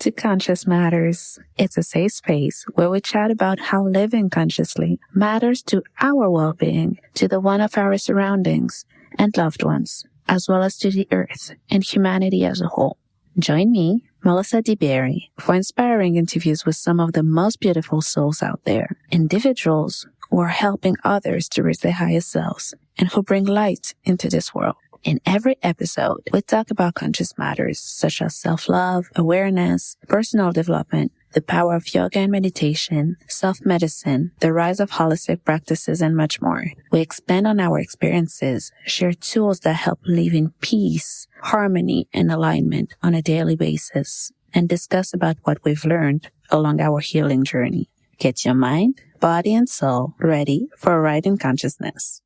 to Conscious Matters. It's a safe space where we chat about how living consciously matters to our well being, to the one of our surroundings and loved ones, as well as to the earth and humanity as a whole. Join me, Melissa DeBerry, for inspiring interviews with some of the most beautiful souls out there, individuals who are helping others to reach their highest selves and who bring light into this world. In every episode, we talk about conscious matters such as self-love, awareness, personal development, the power of yoga and meditation, self-medicine, the rise of holistic practices, and much more. We expand on our experiences, share tools that help live in peace, harmony, and alignment on a daily basis, and discuss about what we've learned along our healing journey. Get your mind, body, and soul ready for a ride in consciousness.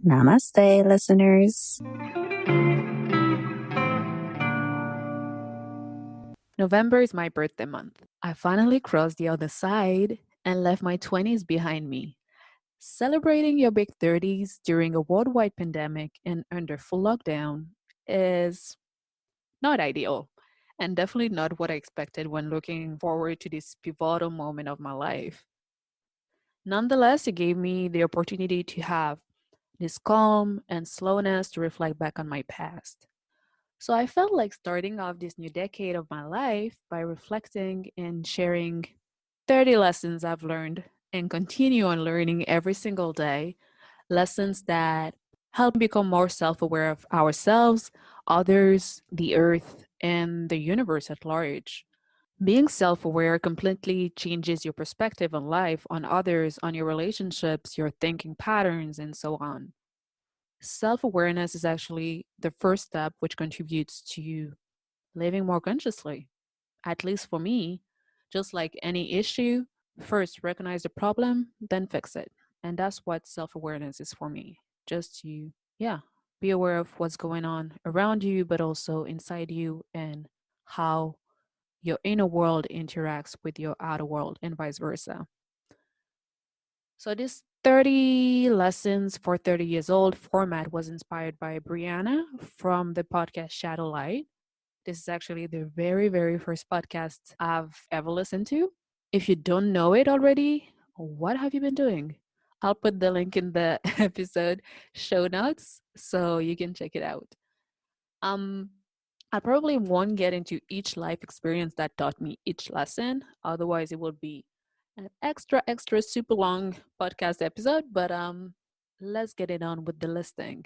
Namaste, listeners. November is my birthday month. I finally crossed the other side and left my 20s behind me. Celebrating your big 30s during a worldwide pandemic and under full lockdown is not ideal, and definitely not what I expected when looking forward to this pivotal moment of my life. Nonetheless, it gave me the opportunity to have this calm and slowness to reflect back on my past. So I felt like starting off this new decade of my life by reflecting and sharing 30 lessons I've learned and continue on learning every single day, lessons that help become more self-aware of ourselves, others, the earth, and the universe at large. Being self-aware completely changes your perspective on life, on others, on your relationships, your thinking patterns, and so on. Self awareness is actually the first step which contributes to living more consciously. At least for me, just like any issue, first recognize the problem, then fix it. And that's what self awareness is for me. Just to, yeah, be aware of what's going on around you, but also inside you and how your inner world interacts with your outer world and vice versa. So this 30 lessons for 30 years old format was inspired by Brianna from the podcast Shadow Light. This is actually the very, very first podcast I've ever listened to. If you don't know it already, what have you been doing? I'll put the link in the episode show notes so you can check it out. Um, I probably won't get into each life experience that taught me each lesson. Otherwise, it would be an extra super long podcast episode. But let's get it on with the listing.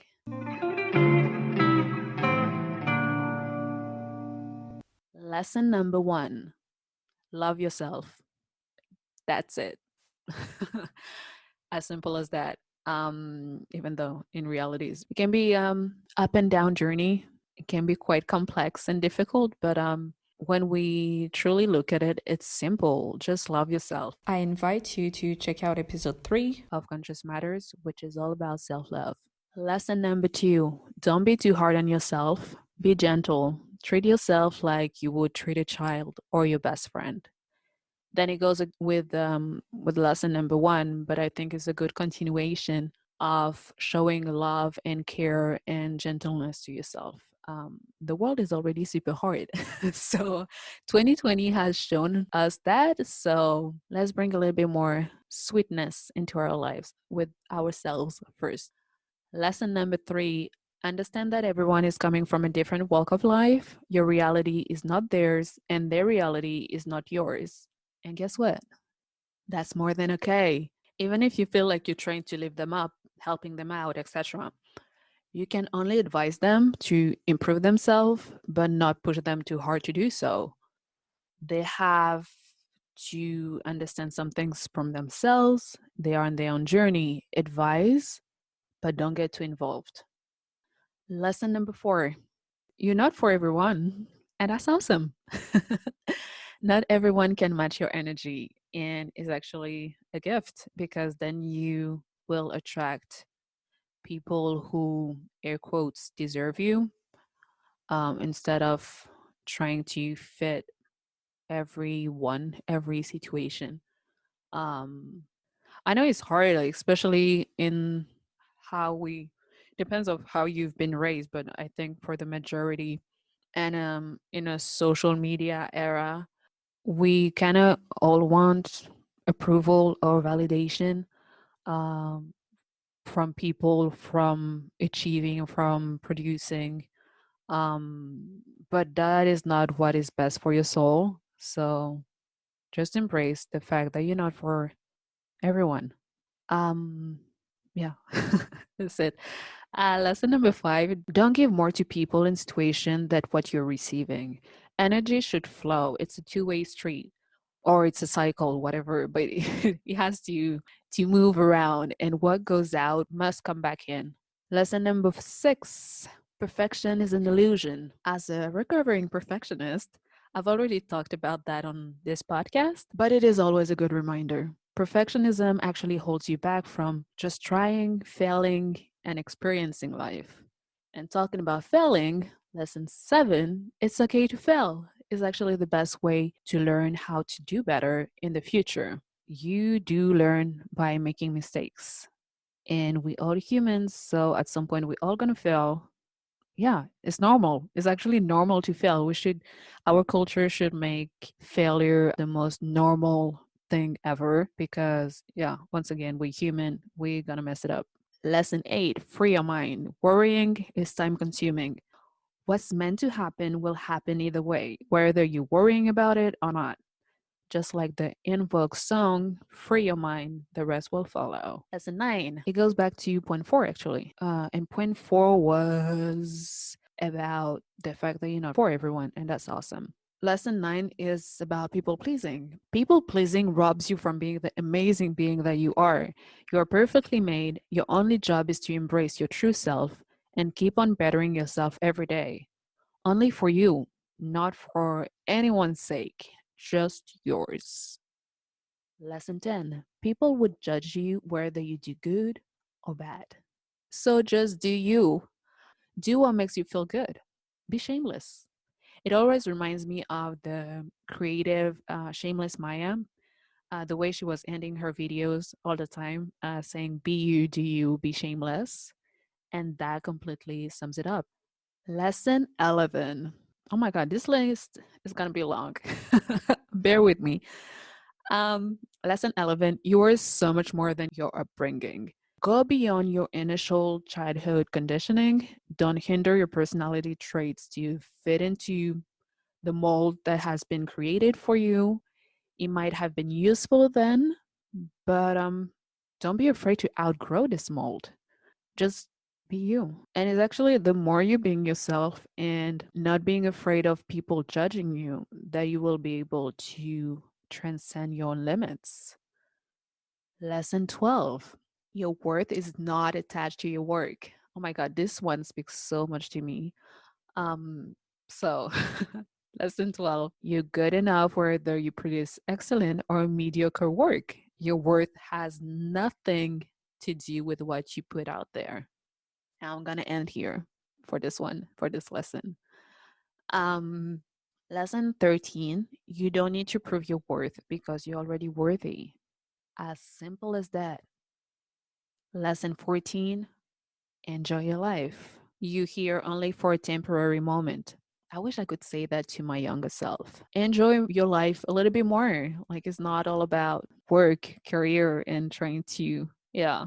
Lesson number 1: love yourself. That's it. As simple as that. Even though in reality it can be up and down journey. It can be quite complex and difficult, but when we truly look at it, it's simple. Just love yourself. I invite you to check out episode 3 of Conscious Matters, which is all about self-love. Lesson number 2: don't be too hard on yourself. Be gentle. Treat yourself like you would treat a child or your best friend. Then it goes with lesson number 1, but I think it's a good continuation of showing love and care and gentleness to yourself. The world is already super hard. So 2020 has shown us that. So let's bring a little bit more sweetness into our lives with ourselves first. Lesson number 3: understand that everyone is coming from a different walk of life. Your reality is not theirs, and their reality is not yours. And guess what? That's more than okay. Even if you feel like you're trying to lift them up, helping them out, etc., you can only advise them to improve themselves, but not push them too hard to do so. They have to understand some things from themselves. They are on their own journey. Advise, but don't get too involved. Lesson number 4: you're not for everyone, and that's awesome. Not everyone can match your energy, and is actually a gift because then you will attract people who, air quotes, deserve you, instead of trying to fit everyone, every situation. Um, I know it's hard, like, especially in how we depends of how you've been raised, but I think for the majority and in a social media era, We kind of all want approval or validation um, from people, from achieving, from producing. But that is not what is best for your soul. So just embrace the fact that you're not for everyone. Um, yeah, that's it. Lesson number 5, don't give more to people and situation than what you're receiving. Energy should flow. It's a two-way street or it's a cycle, whatever, but it has to move around and what goes out must come back in. Lesson number 6, perfection is an illusion. As a recovering perfectionist, I've already talked about that on this podcast, but it is always a good reminder. Perfectionism actually holds you back from just trying, failing, and experiencing life. And talking about failing, lesson 7, it's okay to fail, is actually the best way to learn how to do better in the future. You do learn by making mistakes. And we all humans, so at some point we all gonna fail. Yeah, it's normal. It's actually normal to fail. Our culture should make failure the most normal thing ever because, yeah, once again, we're human. We're gonna mess it up. Lesson 8, free your mind. Worrying is time consuming. What's meant to happen will happen either way, whether you're worrying about it or not. Just like the Invoke song, free your mind, the rest will follow. Lesson 9, it goes back to point 4 actually. And point 4 was about the fact that you're not for everyone, and that's awesome. Lesson 9 is about people pleasing. People pleasing robs you from being the amazing being that you are. You are perfectly made. Your only job is to embrace your true self and keep on bettering yourself every day. Only for you, not for anyone's sake, just yours. Lesson 10, people would judge you whether you do good or bad. So just do you. Do what makes you feel good. Be shameless. It always reminds me of the creative Shameless Maya, the way she was ending her videos all the time, saying, be you, do you, be shameless. And that completely sums it up. Lesson 11. Oh my God, this list is going to be long. Bear with me. Lesson 11, you are so much more than your upbringing. Go beyond your initial childhood conditioning. Don't hinder your personality traits to fit into the mold that has been created for you. It might have been useful then, but don't be afraid to outgrow this mold. Just be you. And it's actually the more you being yourself and not being afraid of people judging you, that you will be able to transcend your limits. Lesson 12. Your worth is not attached to your work. Oh my God, this one speaks so much to me. So lesson 12, you're good enough whether you produce excellent or mediocre work. Your worth has nothing to do with what you put out there. Now I'm gonna end here for this one, for this lesson. Um, Lesson 13, you don't need to prove your worth because you're already worthy. As simple as that. Lesson 14, enjoy your life. You here only for a temporary moment. I wish I could say that to my younger self. Enjoy your life a little bit more. Like it's not all about work, career, and trying to, yeah.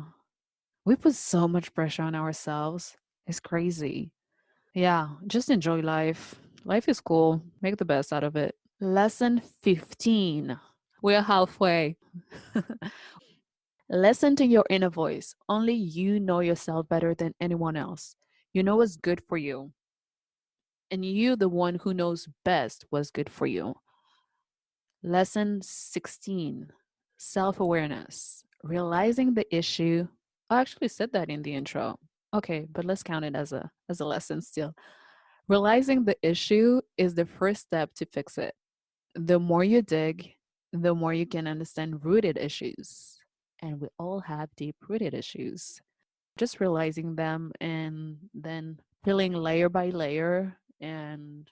We put so much pressure on ourselves. It's crazy. Yeah, just enjoy life. Life is cool. Make the best out of it. Lesson 15. We're halfway. Listen to your inner voice. Only you know yourself better than anyone else. You know what's good for you. And you, the one who knows best what's good for you. Lesson 16. Self awareness. Realizing the issue. I actually said that in the intro. Okay, but let's count it as a lesson still. Realizing the issue is the first step to fix it. The more you dig, the more you can understand rooted issues. And we all have deep rooted issues. Just realizing them and then peeling layer by layer and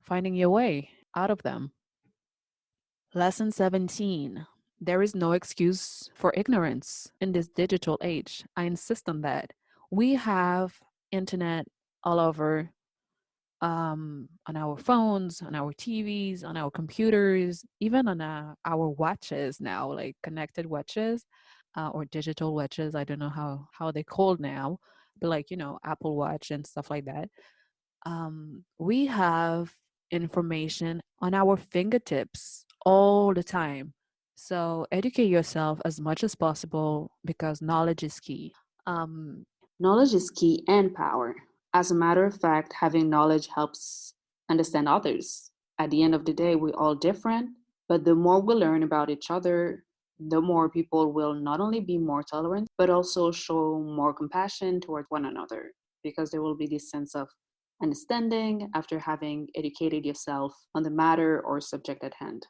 finding your way out of them. Lesson 17. There is no excuse for ignorance in this digital age. I insist on that. We have internet all over. on our phones, on our TVs, on our computers, even on our watches now, like connected watches or digital watches. I don't know how they called now, but like Apple Watch and stuff like that. We have information on our fingertips all the time. So educate yourself as much as possible because knowledge is key. Um, Knowledge is key and power. As a matter of fact, having knowledge helps understand others. At the end of the day, we're all different, but the more we learn about each other, the more people will not only be more tolerant, but also show more compassion towards one another because there will be this sense of understanding after having educated yourself on the matter or subject at hand.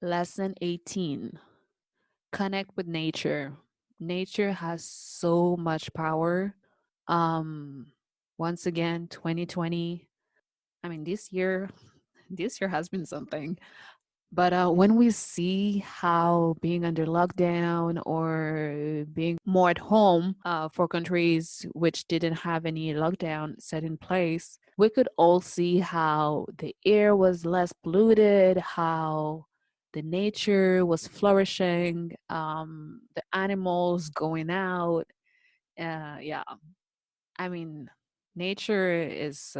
Lesson 18, connect with nature. Nature has so much power. Um, Once again, 2020. I mean, this year has been something. But when we see how being under lockdown or being more at home for countries which didn't have any lockdown set in place, we could all see how the air was less polluted, how the nature was flourishing, the animals going out. Yeah, I mean, nature is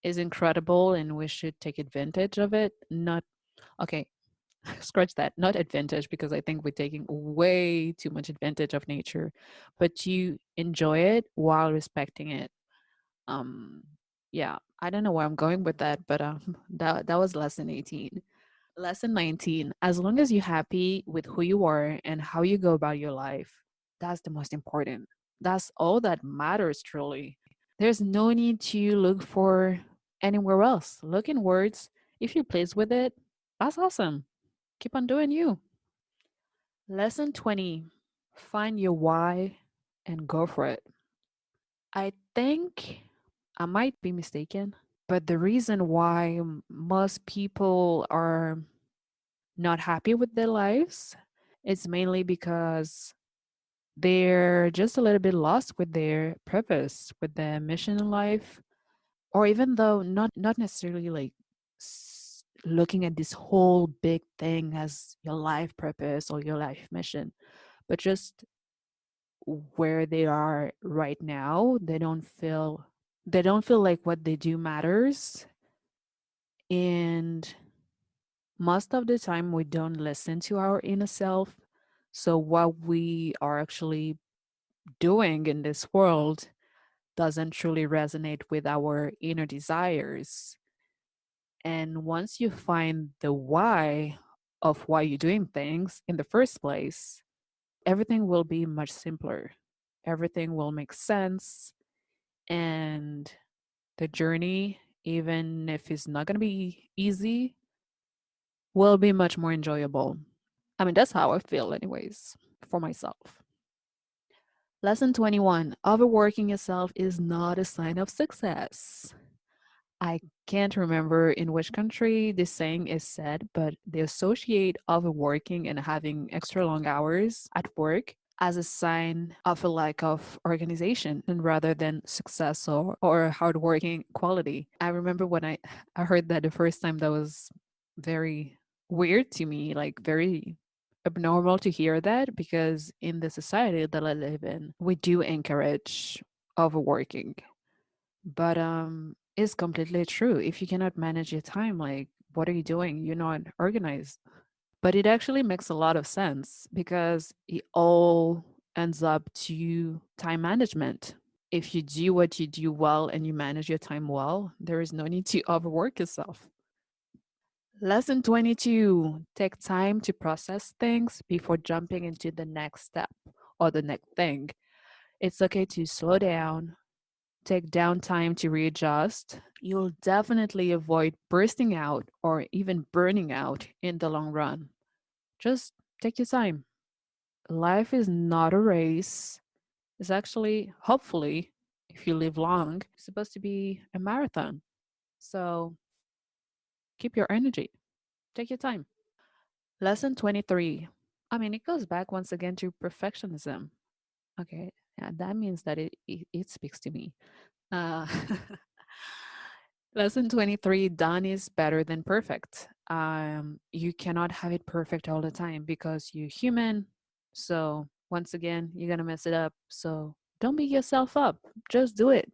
incredible, and we should take advantage of it. Not okay, scratch that, not advantage, because I think we're taking way too much advantage of nature, but you enjoy it while respecting it. um yeah, I don't know where I'm going with that, but that was lesson 18. Lesson 19, as long as you're happy with who you are and how you go about your life, that's the most important. That's all that matters, truly. There's no need to look for anywhere else. Look inwards. If you're pleased with it, that's awesome. Keep on doing you. Lesson 20, find your why and go for it. I think I might be mistaken, but the reason why most people are not happy with their lives is mainly because they're just a little bit lost with their purpose, with their mission in life, or even though not necessarily like looking at this whole big thing as your life purpose or your life mission, but just where they are right now. They don't feel like what they do matters, and most of the time we don't listen to our inner self. So what we are actually doing in this world doesn't truly resonate with our inner desires. And once you find the why of why you're doing things in the first place, everything will be much simpler. Everything will make sense. And the journey, even if it's not going to be easy, will be much more enjoyable. I mean, that's how I feel, anyways, for myself. Lesson 21, overworking yourself is not a sign of success. I can't remember in which country this saying is said, but they associate overworking and having extra long hours at work as a sign of a lack of organization and rather than success or hardworking quality. I remember when I heard that the first time, that was very weird to me, like very abnormal to hear that, because in the society that I live in, we do encourage overworking. But it's completely true. If you cannot manage your time, like what are you doing? You're not organized. But it actually makes a lot of sense because it all ends up to time management. If you do what you do well and you manage your time well, there is no need to overwork yourself. Lesson 22, take time to process things before jumping into the next step or the next thing. It's okay to slow down, take downtime to readjust. You'll definitely avoid bursting out or even burning out in the long run. Just take your time. Life is not a race. It's actually, hopefully, if you live long, it's supposed to be a marathon. So keep your energy. Take your time. Lesson 23. I mean, it goes back once again to perfectionism. Okay. Yeah, that means that it speaks to me. Uh, Lesson 23, done is better than perfect. You cannot have it perfect all the time because you're human. So, once again, you're going to mess it up. So, don't beat yourself up. Just do it.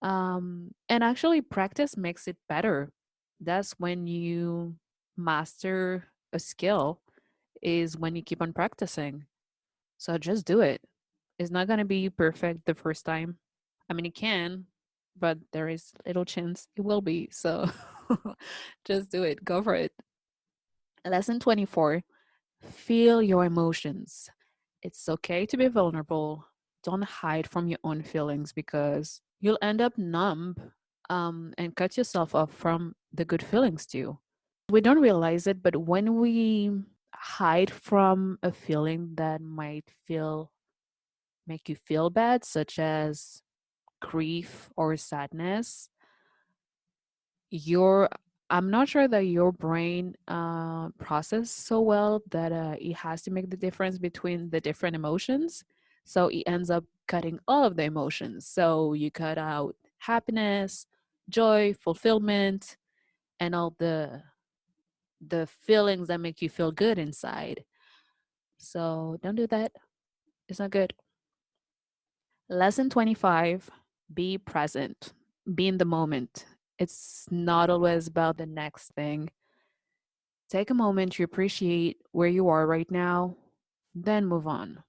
And actually, practice makes it better. That's when you master a skill, is when you keep on practicing. So, just do it. It's not going to be perfect the first time. I mean, it can, but there is little chance it will be. So just do it. Go for it. Lesson 24, feel your emotions. It's okay to be vulnerable. Don't hide from your own feelings because you'll end up numb and cut yourself off from the good feelings too. We don't realize it, but when we hide from a feeling that might feel make you feel bad, such as grief or sadness, your I'm not sure that your brain process so well that it has to make the difference between the different emotions. So it ends up cutting all of the emotions. So you cut out happiness, joy, fulfillment, and all the feelings that make you feel good inside. So don't do that. It's not good. Lesson 25, be present, be in the moment. It's not always about the next thing. Take a moment to appreciate where you are right now, then move on.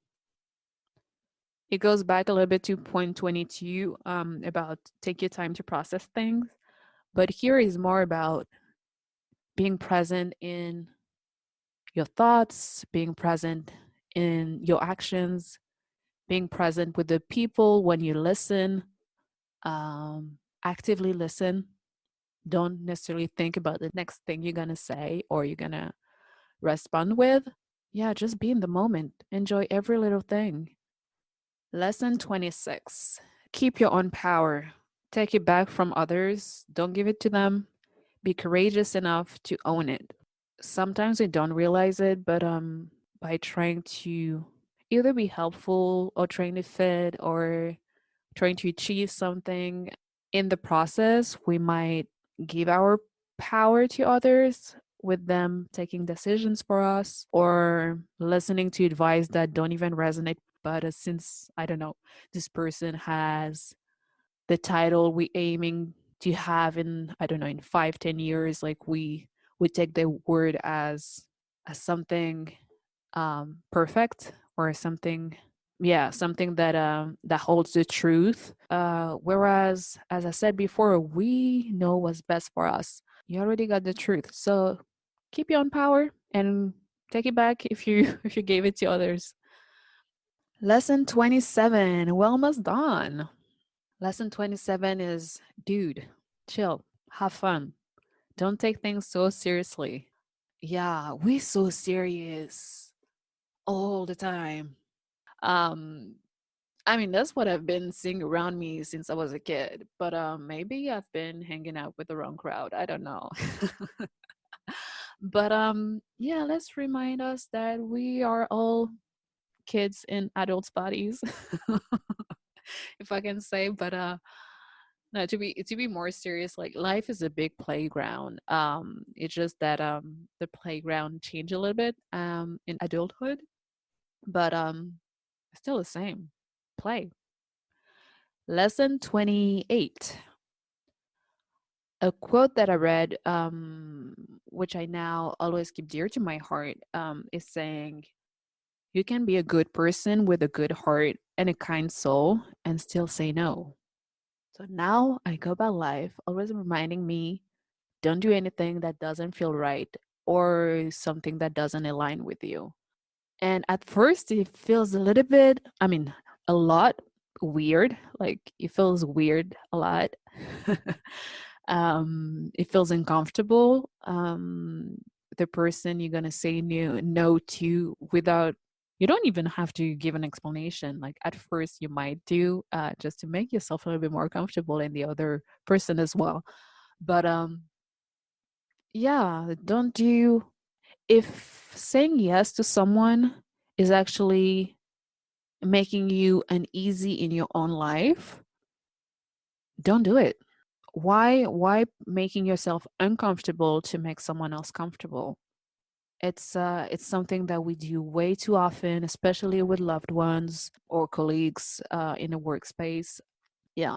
It goes back a little bit to point 22 about take your time to process things. But here is more about being present in your thoughts, being present in your actions, being present with the people when you listen, actively listen. Don't necessarily think about the next thing you're going to say or you're going to respond with. Yeah, just be in the moment. Enjoy every little thing. Lesson 26, keep your own power. Take it back from others. Don't give it to them. Be courageous enough to own it. Sometimes we don't realize it, but by trying to either be helpful or trying to fit or trying to achieve something, in the process, we might give our power to others with them taking decisions for us or listening to advice that don't even resonate. But since, I don't know, this person has the title we aiming to have in, I don't know, in 5, 10 years, like we take the word as something perfect or something, yeah, something that that holds the truth, whereas as I said before, we know what's best for us. You already got the truth, so keep your own power and take it back if you if you gave it to others. Lesson 27, we're almost done. Lesson 27 is, dude, chill, have fun, don't take things so seriously. Yeah, we so serious all the time. Um, I mean, that's what I've been seeing around me since I was a kid. But maybe I've been hanging out with the wrong crowd. I don't know. But yeah, let's remind us that we are all kids in adults' bodies, if I can say. But no, to be more serious, like life is a big playground. It's just that the playground changed a little bit in adulthood, but still the same. Play. Lesson 28. A quote that I read, which I now always keep dear to my heart, is saying, you can be a good person with a good heart and a kind soul and still say no. So now I go by life always reminding me, don't do anything that doesn't feel right or something that doesn't align with you. And at first, it feels a little bit, I mean, a lot weird. Like it feels weird a lot. It feels uncomfortable. The person you're gonna say no to without, you don't even have to give an explanation. Like at first, you might do just to make yourself a little bit more comfortable and the other person as well. But yeah, don't do, if saying yes to someone is actually making you uneasy in your own life, don't do it. Why making yourself uncomfortable to make someone else comfortable? It's something that we do way too often, especially with loved ones or colleagues in a workspace. Yeah,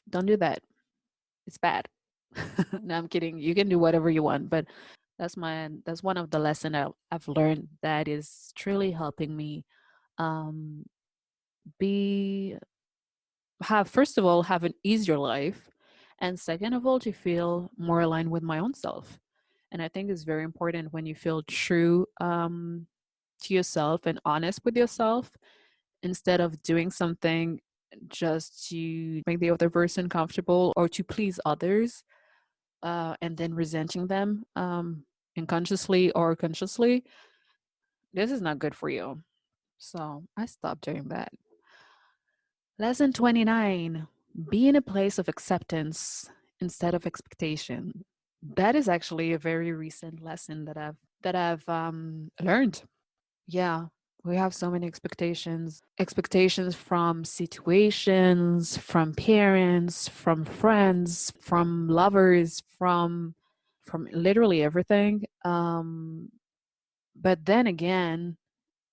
don't do that. It's bad. No, I'm kidding. You can do whatever you want, but that's one of the lessons I've learned that is truly helping me um, be have first of all have an easier life, and second of all to feel more aligned with my own self. And I think it's very important when you feel true to yourself and honest with yourself instead of doing something just to make the other person comfortable or to please others, and then resenting them unconsciously or consciously. This is not good for you. So I stopped doing that. Lesson 29: be in a place of acceptance instead of expectation. That is actually a very recent lesson that I've learned. Yeah, we have so many expectations from situations, from parents, from friends, from lovers, from literally everything. But then again,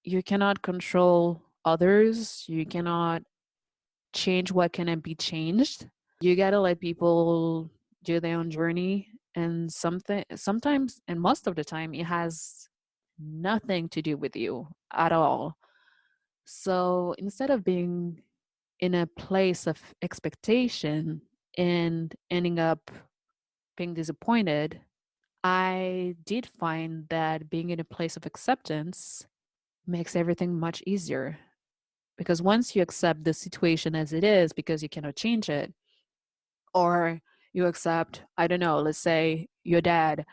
you cannot control others. You cannot change what cannot be changed. You gotta let people do their own journey, and sometimes and most of the time it has nothing to do with you at all. So instead of being in a place of expectation and ending up being disappointed, I did find that being in a place of acceptance makes everything much easier, because once you accept the situation as it is because you cannot change it, or you accept, I don't know, let's say your dad,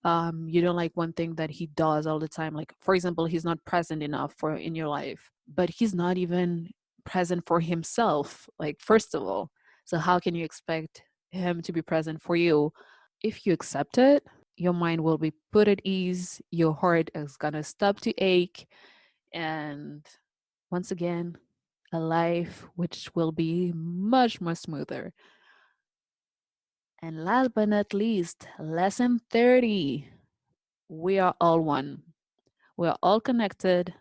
you don't like one thing that he does all the time, like for example he's not present enough for in your life, but he's not even present for himself, like first of all, so how can you expect him to be present for you? If you accept it, your mind will be put at ease, your heart is gonna stop to ache, and once again, a life which will be much more smoother. And last but not least, lesson 30: we are all one. We are all connected,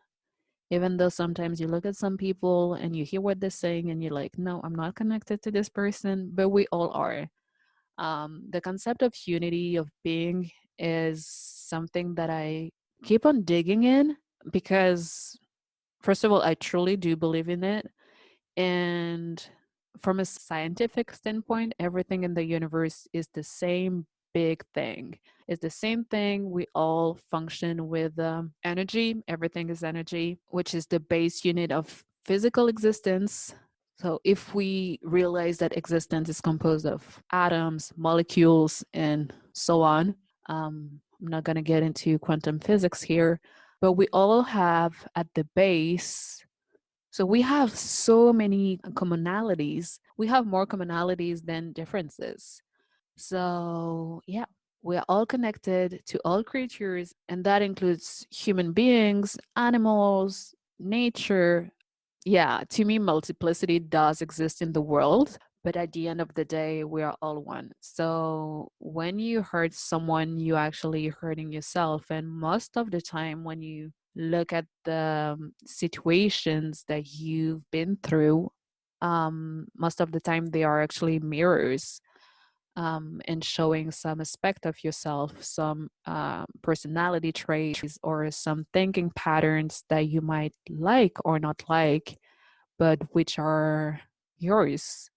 even though sometimes you look at some people and you hear what they're saying and you're like, no, I'm not connected to this person, but we all are. The concept of unity, of being, is something that I keep on digging in because, first of all, I truly do believe in it. And from a scientific standpoint, everything in the universe is the same big thing. It's the same thing. We all function with energy. Everything is energy, which is the base unit of physical existence. So if we realize that existence is composed of atoms, molecules, and so on, I'm not going to get into quantum physics here, but we all have at the base, so we have so many commonalities. We have more commonalities than differences. So, yeah, we're all connected to all creatures, and that includes human beings, animals, nature. Yeah, to me, multiplicity does exist in the world, but at the end of the day, we are all one. So when you hurt someone, you actually hurting yourself. And most of the time, when you look at the situations that you've been through, most of the time they are actually mirrors, and showing some aspect of yourself, some personality traits or some thinking patterns that you might like or not like, but which are yours,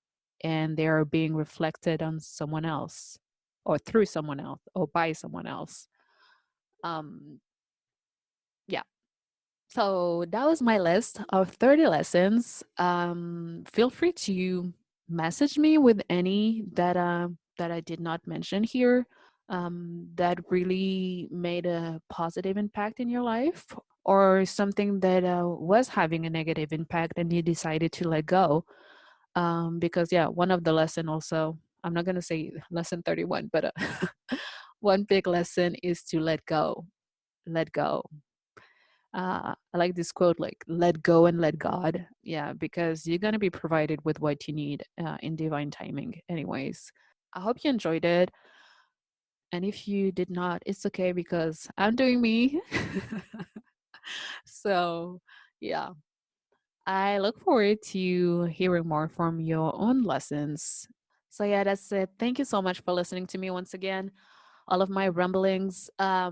and they are being reflected on someone else or through someone else or by someone else. Um, yeah. So that was my list of 30 lessons. Feel free to message me with any that I did not mention here, that really made a positive impact in your life, or something that was having a negative impact and you decided to let go. Because, yeah, one of the lesson also, I'm not going to say lesson 31, but one big lesson is to let go. Let go. I like this quote, like, let go and let God. Yeah, because you're going to be provided with what you need in divine timing, anyways. I hope you enjoyed it. And if you did not, it's okay because I'm doing me. So, yeah, I look forward to hearing more from your own lessons. So, yeah, that's it. Thank you so much for listening to me once again. All of my rumblings. I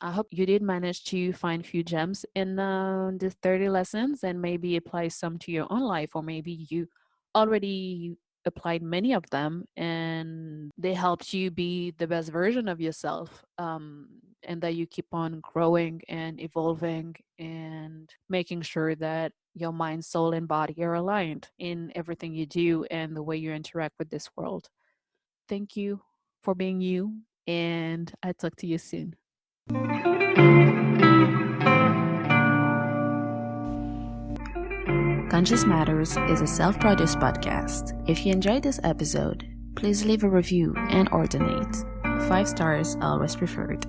hope you did manage to find a few gems in the 30 lessons and maybe apply some to your own life, or maybe you already applied many of them and they helped you be the best version of yourself, and that you keep on growing and evolving and making sure that your mind, soul, and body are aligned in everything you do and the way you interact with this world. Thank you for being you, and I'll talk to you soon. Conscious Matters is a self-produced podcast. If you enjoyed this episode, please leave a review and or donate. 5 stars always preferred.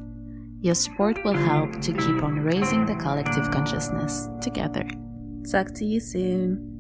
Your support will help to keep on raising the collective consciousness together. Talk to you soon.